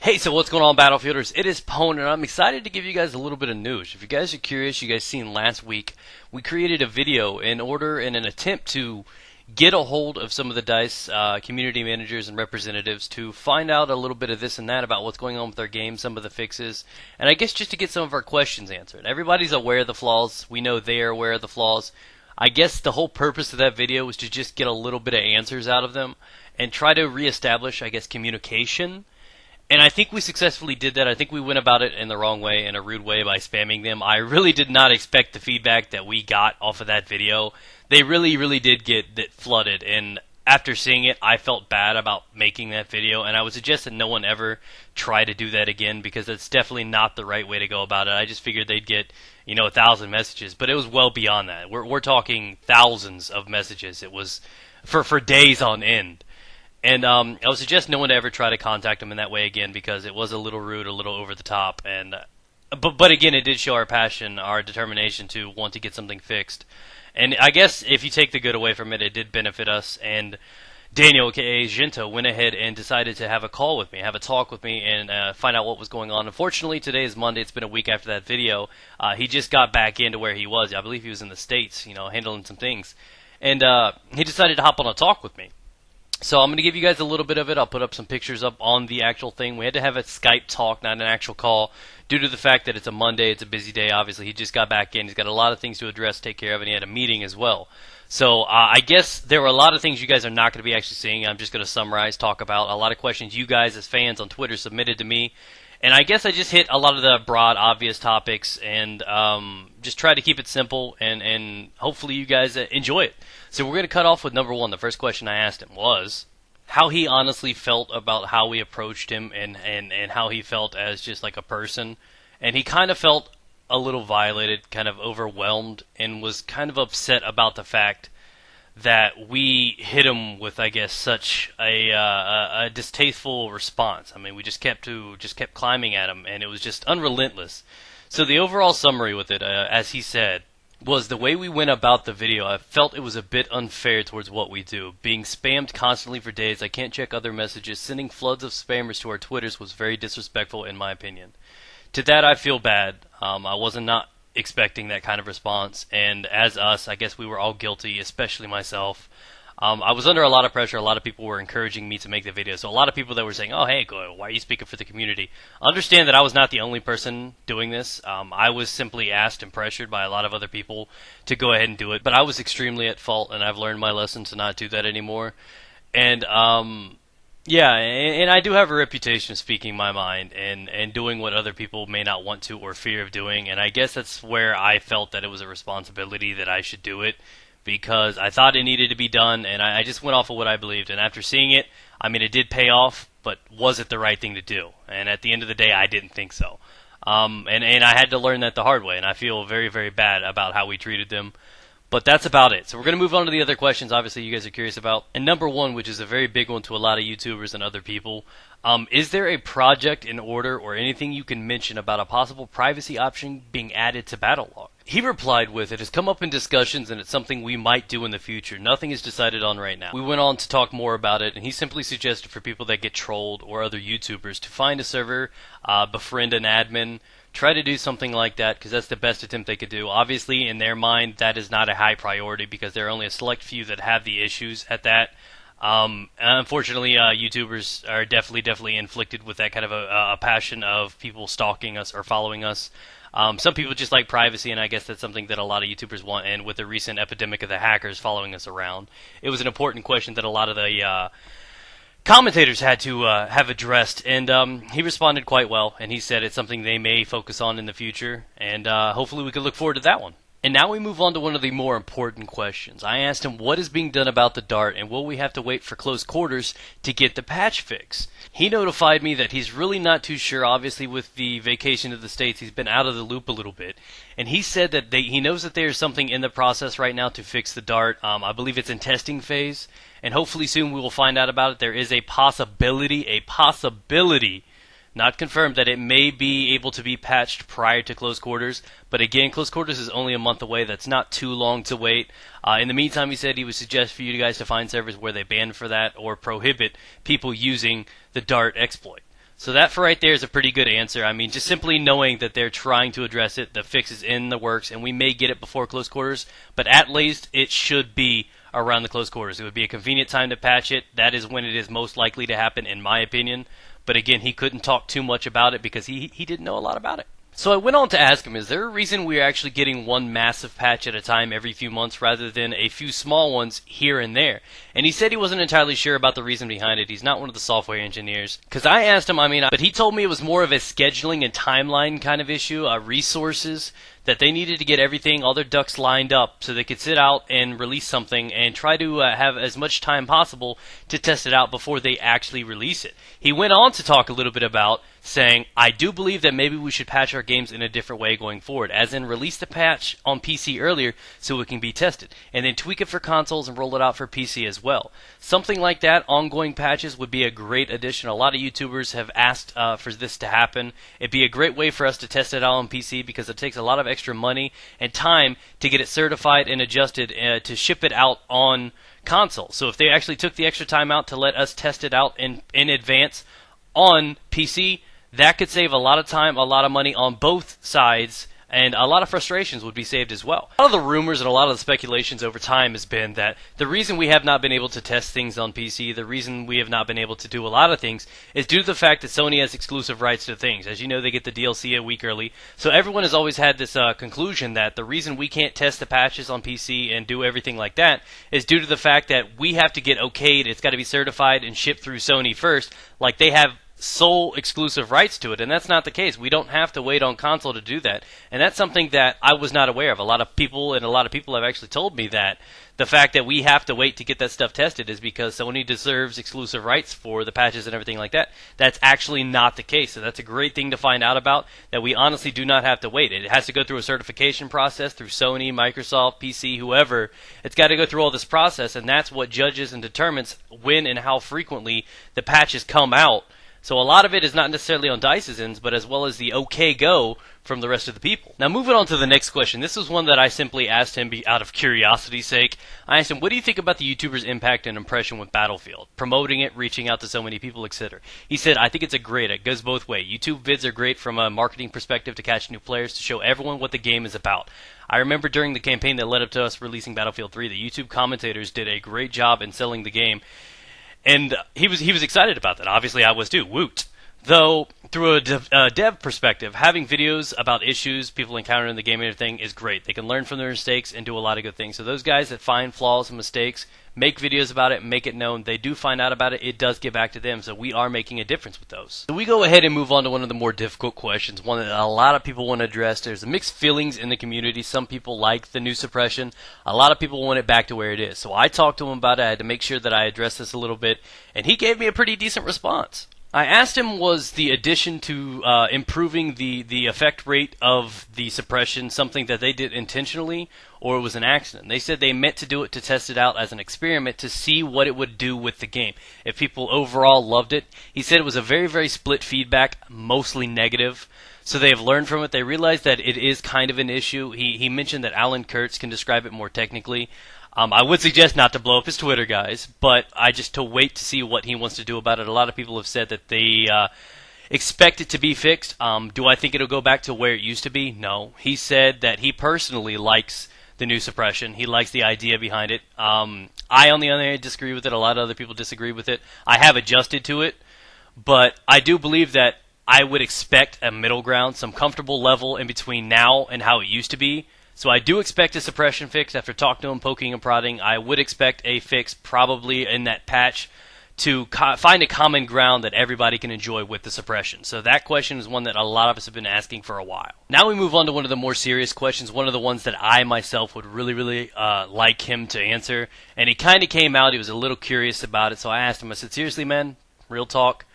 Hey, so what's going on, Battlefielders? It is Pwn, and I'm excited to give you guys a little bit of news. If you guys are curious, you guys seen last week, we created a video in an attempt to get a hold of some of the DICE community managers and representatives to find out a little bit of this and that about what's going on with our game, some of the fixes, and I guess just to get some of our questions answered. Everybody's aware of the flaws. We know they are aware of the flaws. I guess the whole purpose of that video was to just get a little bit of answers out of them and try to reestablish, I guess, communication. And I think we successfully did that. I think we went about it in the wrong way, in a rude way, by spamming them. I really did not expect the feedback that we got off of that video. They really did get flooded, and after seeing it, I felt bad about making that video, and I would suggest that no one ever try to do that again, because it's definitely not the right way to go about it. I just figured they'd get, 1,000 messages, but it was well beyond that. We're talking thousands of messages. It was for days on end. And I would suggest no one to ever try to contact them in that way again, because it was a little rude, a little over the top. And but again, it did show our passion, our determination to want to get something fixed. And I guess if you take the good away from it, it did benefit us. And Daniel, aka Zh1nt0, went ahead and decided to have a call with me, have a talk with me, and find out what was going on. Unfortunately, today is Monday. It's been a week after that video. He just got back into where he was. I believe he was in the States, handling some things. And he decided to hop on a talk with me. So I'm going to give you guys a little bit of it. I'll put up some pictures up on the actual thing. We had to have a Skype talk, not an actual call, due to the fact that it's a Monday, it's a busy day. Obviously, he just got back in. He's got a lot of things to address, take care of, and he had a meeting as well. So I guess there were a lot of things you guys are not going to be actually seeing. I'm just going to summarize, talk about a lot of questions you guys as fans on Twitter submitted to me. And I guess I just hit a lot of the broad, obvious topics and just try to keep it simple and hopefully you guys enjoy it. So we're going to cut off with number one. The first question I asked him was how he honestly felt about how we approached him and how he felt as just like a person. And he kind of felt a little violated, kind of overwhelmed, and was kind of upset about the fact that we hit him with, I guess, such a distasteful response. I mean, we just kept climbing at him, and it was just unrelentless. So the overall summary with it, as he said, was the way we went about the video. I felt it was a bit unfair towards what we do. Being spammed constantly for days, I can't check other messages, sending floods of spammers to our Twitters was very disrespectful in my opinion. To that I feel bad. I wasn't not expecting that kind of response, and as us, I guess we were all guilty, especially myself. I was under a lot of pressure. A lot of people were encouraging me to make the video, so a lot of people that were saying, oh hey, why are you speaking for the community? Understand that I was not the only person doing this. I was simply asked and pressured by a lot of other people to go ahead and do it, but I was extremely at fault, and I've learned my lesson to not do that anymore. And yeah, and I do have a reputation of speaking my mind and doing what other people may not want to or fear of doing, and I guess that's where I felt that it was a responsibility that I should do it, because I thought it needed to be done, and I just went off of what I believed, and after seeing it, I mean, it did pay off, but was it the right thing to do? And at the end of the day, I didn't think so. And I had to learn that the hard way, and I feel very bad about how we treated them. But that's about it. So we're going to move on to the other questions obviously you guys are curious about. And number one, which is a very big one to a lot of YouTubers and other people, is there a project in order or anything you can mention about a possible privacy option being added to Battlelog? He replied with, it has come up in discussions and it's something we might do in the future. Nothing is decided on right now. We went on to talk more about it, and he simply suggested for people that get trolled or other YouTubers to find a server, befriend an admin, try to do something like that, because that's the best attempt they could do. Obviously, in their mind, that is not a high priority, because there are only a select few that have the issues at that. Unfortunately, YouTubers are definitely inflicted with that kind of a passion of people stalking us or following us. Some people just like privacy, and I guess that's something that a lot of YouTubers want, and with the recent epidemic of the hackers following us around, it was an important question that a lot of the commentators had to have addressed, and he responded quite well, and he said it's something they may focus on in the future, and hopefully we can look forward to that one. And now we move on to one of the more important questions. I asked him what is being done about the Dart, and will we have to wait for close quarters to get the patch fix? He notified me that he's really not too sure. Obviously, with the vacation to the States, he's been out of the loop a little bit. And he said that he knows that there's something in the process right now to fix the Dart. I believe it's in testing phase, and hopefully soon we will find out about it. There is a possibility, not confirmed, that it may be able to be patched prior to close quarters. But again, close quarters is only a month away. That's not too long to wait. In the meantime, he said he would suggest for you guys to find servers where they ban for that or prohibit people using the Dart exploit. So that for right there is a pretty good answer. I mean, just simply knowing that they're trying to address it, the fix is in the works, and we may get it before close quarters, but at least it should be around the close quarters. It would be a convenient time to patch it. That is when it is most likely to happen, in my opinion. But again, he couldn't talk too much about it because he didn't know a lot about it. So I went on to ask him, is there a reason we're actually getting one massive patch at a time every few months rather than a few small ones here and there? And he said he wasn't entirely sure about the reason behind it. He's not one of the software engineers. Because I asked him, but he told me it was more of a scheduling and timeline kind of issue, resources, that they needed to get everything, all their ducks lined up so they could sit out and release something and try to have as much time possible to test it out before they actually release it. He went on to talk a little bit about saying, I do believe that maybe we should patch our games in a different way going forward, as in release the patch on PC earlier so it can be tested, and then tweak it for consoles and roll it out for PC as well. Something like that, ongoing patches, would be a great addition. A lot of YouTubers have asked for this to happen. It'd be a great way for us to test it out on PC because it takes a lot of extra money and time to get it certified and adjusted to ship it out on console. So if they actually took the extra time out to let us test it out in advance on PC, that could save a lot of time, a lot of money on both sides, and a lot of frustrations would be saved as well. A lot of the rumors and a lot of the speculations over time has been that the reason we have not been able to test things on PC, the reason we have not been able to do a lot of things, is due to the fact that Sony has exclusive rights to things. As you know, they get the DLC a week early. So everyone has always had this conclusion that the reason we can't test the patches on PC and do everything like that is due to the fact that we have to get okayed, it's got to be certified and shipped through Sony first, like they have sole exclusive rights to it, and that's not the case. We don't have to wait on console to do that, and that's something that I was not aware of. A lot of people have actually told me that the fact that we have to wait to get that stuff tested is because Sony deserves exclusive rights for the patches and everything like that. That's actually not the case, so that's a great thing to find out about, that we honestly do not have to wait. It has to go through a certification process through Sony, Microsoft, PC, whoever. It's got to go through all this process, and that's what judges and determines when and how frequently the patches come out. So a lot of it is not necessarily on DICE's ends, but as well as the okay go from the rest of the people. Now moving on to the next question. This was one that I simply asked him out of curiosity's sake. I asked him, what do you think about the YouTuber's impact and impression with Battlefield? Promoting it, reaching out to so many people, etc. He said, I think it's it goes both ways. YouTube vids are great from a marketing perspective to catch new players, to show everyone what the game is about. I remember during the campaign that led up to us releasing Battlefield 3, the YouTube commentators did a great job in selling the game. And he was excited about that. Obviously, I was too. Woot. Though, through a dev perspective, having videos about issues people encounter in the game and everything is great. They can learn from their mistakes and do a lot of good things. So those guys that find flaws and mistakes, make videos about it, make it known, they do find out about it, it does get back to them. So we are making a difference with those. So we go ahead and move on to one of the more difficult questions, one that a lot of people want to address. There's mixed feelings in the community. Some people like the new suppression. A lot of people want it back to where it is. So I talked to him about it. I had to make sure that I addressed this a little bit, and he gave me a pretty decent response. I asked him, was the addition to improving the effect rate of the suppression something that they did intentionally, or it was an accident? They said they meant to do it to test it out as an experiment to see what it would do with the game. If people overall loved it, he said it was a very, very split feedback, mostly negative. So they have learned from it. They realized that it is kind of an issue. He mentioned that Alan Kurtz can describe it more technically. I would suggest not to blow up his Twitter, guys, but I just to wait to see what he wants to do about it. A lot of people have said that they expect it to be fixed. Do I think it'll go back to where it used to be? No. He said that he personally likes the new suppression. He likes the idea behind it. I, on the other hand, disagree with it. A lot of other people disagree with it. I have adjusted to it, but I do believe that I would expect a middle ground, some comfortable level in between now and how it used to be. So I do expect a suppression fix. After talking to him, poking and prodding, I would expect a fix probably in that patch to find a common ground that everybody can enjoy with the suppression. So that question is one that a lot of us have been asking for a while. Now we move on to one of the more serious questions, one of the ones that I myself would really like him to answer. And he kind of came out, he was a little curious about it, so I asked him, I said, seriously, man, real talk,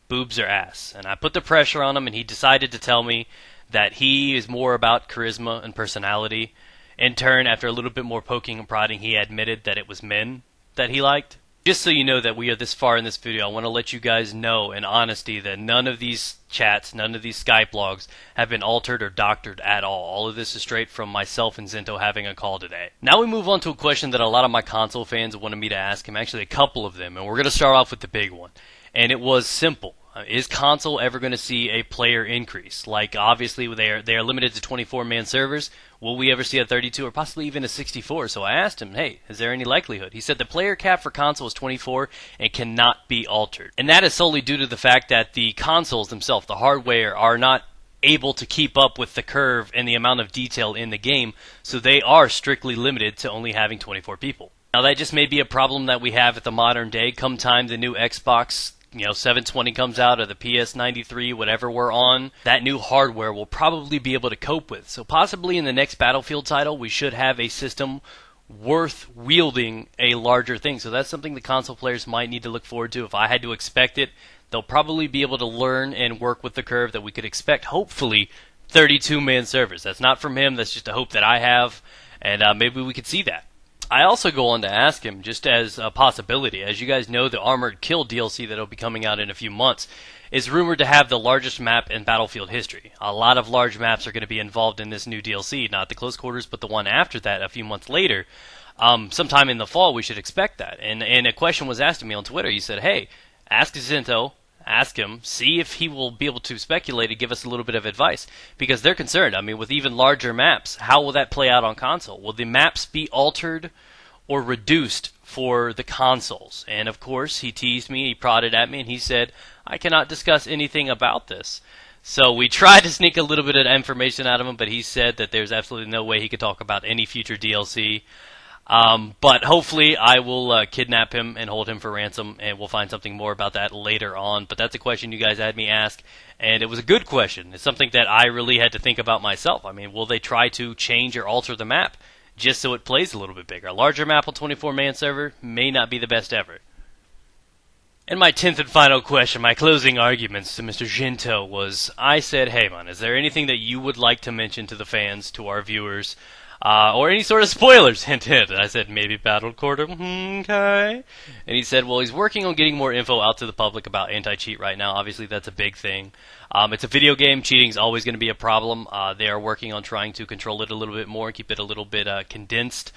boobs or ass? And I put the pressure on him, and he decided to tell me that he is more about charisma and personality. In turn, after a little bit more poking and prodding, he admitted that it was men that he liked. Just so you know that we are this far in this video, I want to let you guys know in honesty that none of these chats, none of these Skype logs have been altered or doctored at all. All of this is straight from myself and Zh1nt0 having a call today. Now we move on to a question that a lot of my console fans wanted me to ask him, actually a couple of them, and we're going to start off with the big one. And it was simple. Is console ever going to see a player increase? Like, obviously, they are limited to 24-man servers. Will we ever see a 32 or possibly even a 64? So I asked him, hey, is there any likelihood? He said the player cap for console is 24 and cannot be altered. And that is solely due to the fact that the consoles themselves, the hardware, are not able to keep up with the curve and the amount of detail in the game, so they are strictly limited to only having 24 people. Now that just may be a problem that we have at the modern day. Come time the new Xbox 720 comes out, or the PS93, whatever we're on, that new hardware will probably be able to cope with. So possibly in the next Battlefield title, we should have a system worth wielding a larger thing. So that's something the console players might need to look forward to. If I had to expect it, they'll probably be able to learn and work with the curve that we could expect, hopefully, 32-man servers. That's not from him, that's just a hope that I have, and maybe we could see that. I also go on to ask him, just as a possibility, as you guys know, the Armored Kill DLC that will be coming out in a few months is rumored to have the largest map in Battlefield history. A lot of large maps are going to be involved in this new DLC, not the close quarters, but the one after that a few months later. Sometime in the fall, we should expect that. And a question was asked to me on Twitter. He said, hey, ask Zh1nt0, ask him, see if he will be able to speculate and give us a little bit of advice. Because they're concerned. I mean, with even larger maps, how will that play out on console? Will the maps be altered or reduced for the consoles? And of course, he teased me, he prodded at me, and he said, I cannot discuss anything about this. So we tried to sneak a little bit of information out of him, but he said that there's absolutely no way he could talk about any future DLC. But hopefully I will kidnap him and hold him for ransom, and we'll find something more about that later on. But that's a question you guys had me ask, and it was a good question. It's something that I really had to think about myself. I mean, will they try to change or alter the map just so it plays a little bit bigger? A larger map on 24-man server may not be the best ever. And my 10th and final question, my closing arguments to Mr. Zh1nt0 was, I said, hey man, is there anything that you would like to mention to the fans, to our viewers, or any sort of spoilers, hint hint? And I said, maybe Battle Quarter, okay. And he said, well, he's working on getting more info out to the public about anti-cheat right now. Obviously, that's a big thing. It's a video game. Cheating is always going to be a problem. They are working on trying to control it a little bit more, keep it a little bit condensed.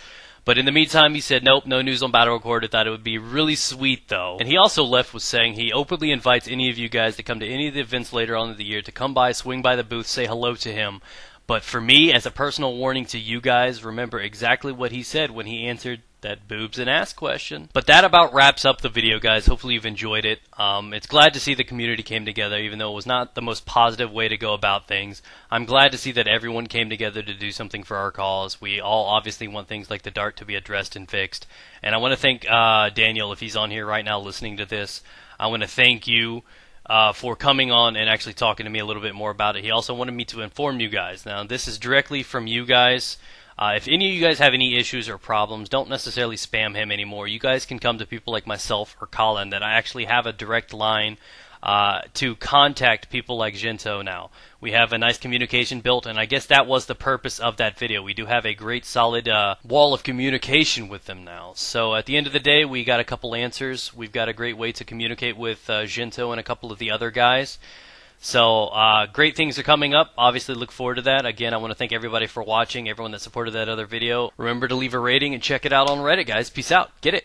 But in the meantime, he said, nope, no news on Battle Record. I thought it would be really sweet, though. And he also left with saying he openly invites any of you guys to come to any of the events later on in the year, to come by, swing by the booth, say hello to him. But for me, as a personal warning to you guys, remember exactly what he said when he answered that boobs and ass question. But that about wraps up the video, guys. Hopefully you've enjoyed it. It's glad to see the community came together, even though it was not the most positive way to go about things. I'm glad to see that everyone came together to do something for our cause. We all obviously want things like the dart to be addressed and fixed. And I want to thank Daniel, if he's on here right now listening to this. I want to thank you for coming on and actually talking to me a little bit more about it. He also wanted me to inform you guys. Now, this is directly from you guys. If any of you guys have any issues or problems, don't necessarily spam him anymore. You guys can come to people like myself or Colin, that I actually have a direct line to contact people like Zh1nt0 now. We have a nice communication built, and I guess that was the purpose of that video. We do have a great solid wall of communication with them now. So at the end of the day, we got a couple answers. We've got a great way to communicate with Zh1nt0 and a couple of the other guys. So great things are coming up. Obviously look forward to that. Again, I want to thank everybody for watching, everyone that supported that other video. Remember to leave a rating and check it out on Reddit, guys. Peace out. Get it.